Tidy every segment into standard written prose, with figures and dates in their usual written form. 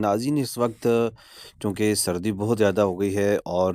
ناظرین اس وقت چونکہ سردی بہت زیادہ ہو گئی ہے اور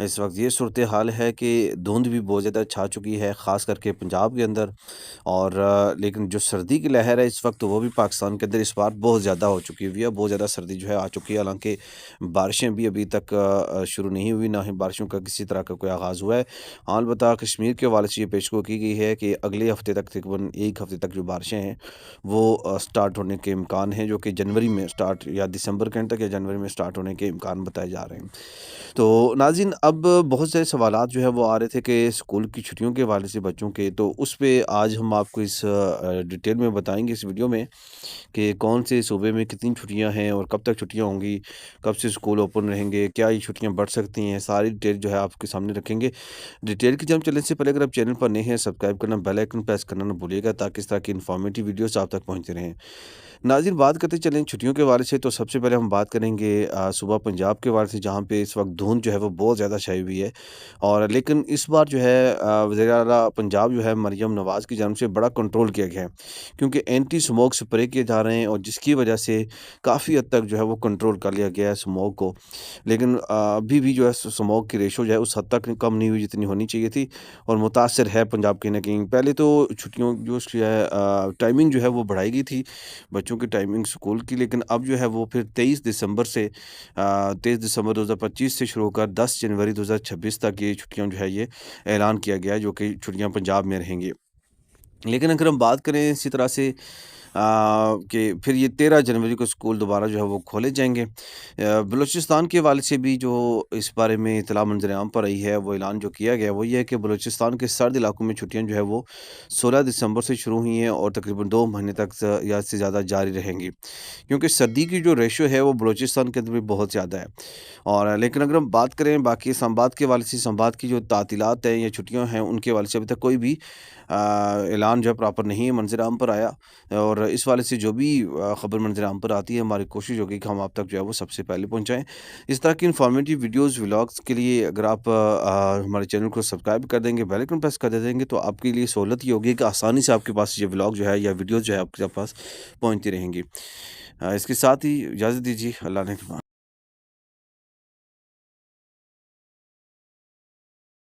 اس وقت یہ صورتحال ہے کہ دھند بھی بہت زیادہ چھا چکی ہے، خاص کر کے پنجاب کے اندر۔ اور لیکن جو سردی کی لہر ہے اس وقت وہ بھی پاکستان کے اندر اس بار بہت زیادہ ہو چکی ہوئی ہے، بہت زیادہ سردی جو ہے آ چکی ہے، حالانکہ بارشیں بھی ابھی تک شروع نہیں ہوئی، نہ ہی بارشوں کا کسی طرح کا کوئی آغاز ہوا ہے۔ ہاں، البتہ کشمیر کے حوالے سے یہ پیشگو کی گئی ہے کہ اگلے ہفتے تک تقریباً ایک ہفتے تک جو بارشیں ہیں وہ سٹارٹ ہونے کے امکان ہیں، جو کہ جنوری میں سٹارٹ یا دسمبر کے اینڈ تک یا جنوری میں سٹارٹ ہونے کے امکان بتائے جا رہے ہیں۔ تو ناظرین اب بہت سے سوالات جو ہے وہ آ رہے تھے کہ اسکول کی چھٹیوں کے حوالے سے بچوں کے، تو اس پہ آج ہم آپ کو اس ڈیٹیل میں بتائیں گے اس ویڈیو میں کہ کون سے صوبے میں کتنی چھٹیاں ہیں اور کب تک چھٹیاں ہوں گی، کب سے اسکول اوپن رہیں گے، کیا یہ چھٹیاں بڑھ سکتی ہیں، ساری ڈیٹیل جو ہے آپ کے سامنے رکھیں گے۔ ڈیٹیل کی جب چلنے سے پہلے اگر آپ چینل پر نئے ہیں سبسکرائب کرنا، بیل آئکن پریس کرنا نہ بھولیے گا تاکہ اس طرح کی انفارمیٹیو ویڈیوز آپ تک پہنچتے رہیں۔ ناظرین بات کرتے چلیں چھٹیوں کے حوالے سے، تو سب سے پہلے ہم بات کریں گے صوبہ پنجاب کے حوالے سے، جہاں پہ اس وقت دھند جو ہے وہ بہت زیادہ چھائی ہوئی ہے۔ اور لیکن اس بار جو ہے وزیر اعلیٰ پنجاب جو ہے مریم نواز کی جانب سے بڑا کنٹرول کیا گیا ہے، کیونکہ اینٹی اسموک سپرے کیے جا رہے ہیں اور جس کی وجہ سے کافی حد تک جو ہے وہ کنٹرول کر لیا گیا ہے اسموک کو۔ لیکن ابھی بھی جو ہے اسموک کی ریشو جو ہے اس حد تک کم نہیں ہوئی جتنی ہونی چاہیے تھی، اور متاثر ہے پنجاب کہیں نہ کہیں۔ پہلے تو چھٹیوں جو ہے ٹائمنگ جو ہے وہ بڑھائی گئی تھی بچوں کی ٹائمنگ اسکول کی، لیکن اب جو ہے وہ پھر 23 دسمبر سے 23 دسمبر 2025 سے شروع ہو کر 10 جنوری 2026 تک یہ چھٹیاں جو ہے یہ اعلان کیا گیا ہے، جو کہ چھٹیاں پنجاب میں رہیں گی۔ لیکن اگر ہم بات کریں اسی طرح سے کہ پھر یہ 13 جنوری کو اسکول دوبارہ جو ہے وہ کھولے جائیں گے۔ بلوچستان کے حوالے سے بھی جو اس بارے میں اطلاع منظر عام پر آئی ہے، وہ اعلان جو کیا گیا وہ یہ ہے کہ بلوچستان کے سرد علاقوں میں چھٹیاں جو ہے وہ 16 دسمبر سے شروع ہوئی ہیں اور تقریباً 2 مہینے تک یا سے زیادہ جاری رہیں گی، کیونکہ سردی کی جو ریشو ہے وہ بلوچستان کے اندر بھی بہت زیادہ ہے۔ اور لیکن اگر ہم بات کریں باقی اسلام آباد کے حوالے سے، اسلام آباد کی جو تعطیلات ہیں یا چھٹیاں ہیں ان کے حوالے سے ابھی تک کوئی بھی اعلان جو ہے پراپر نہیں ہے، منظر عام پر آیا۔ اور اس والے سے جو بھی خبر منظر عام پر آتی ہے ہماری کوشش ہوگی کہ ہم آپ تک جو ہے وہ سب سے پہلے پہنچائیں۔ اس طرح کی انفارمیٹیو ویڈیوز ولاگس کے لیے اگر آپ ہمارے چینل کو سبسکرائب کر دیں گے، بیل آئکن پریس کر دیں گے، تو آپ کے لیے سہولت یہ ہوگی کہ آسانی سے آپ کے پاس یہ ولاگ جو ہے یا ویڈیوز جو ہے آپ کے پاس پہنچتی رہیں گی۔ اس کے ساتھ ہی اجازت دیجیے، اللہ نے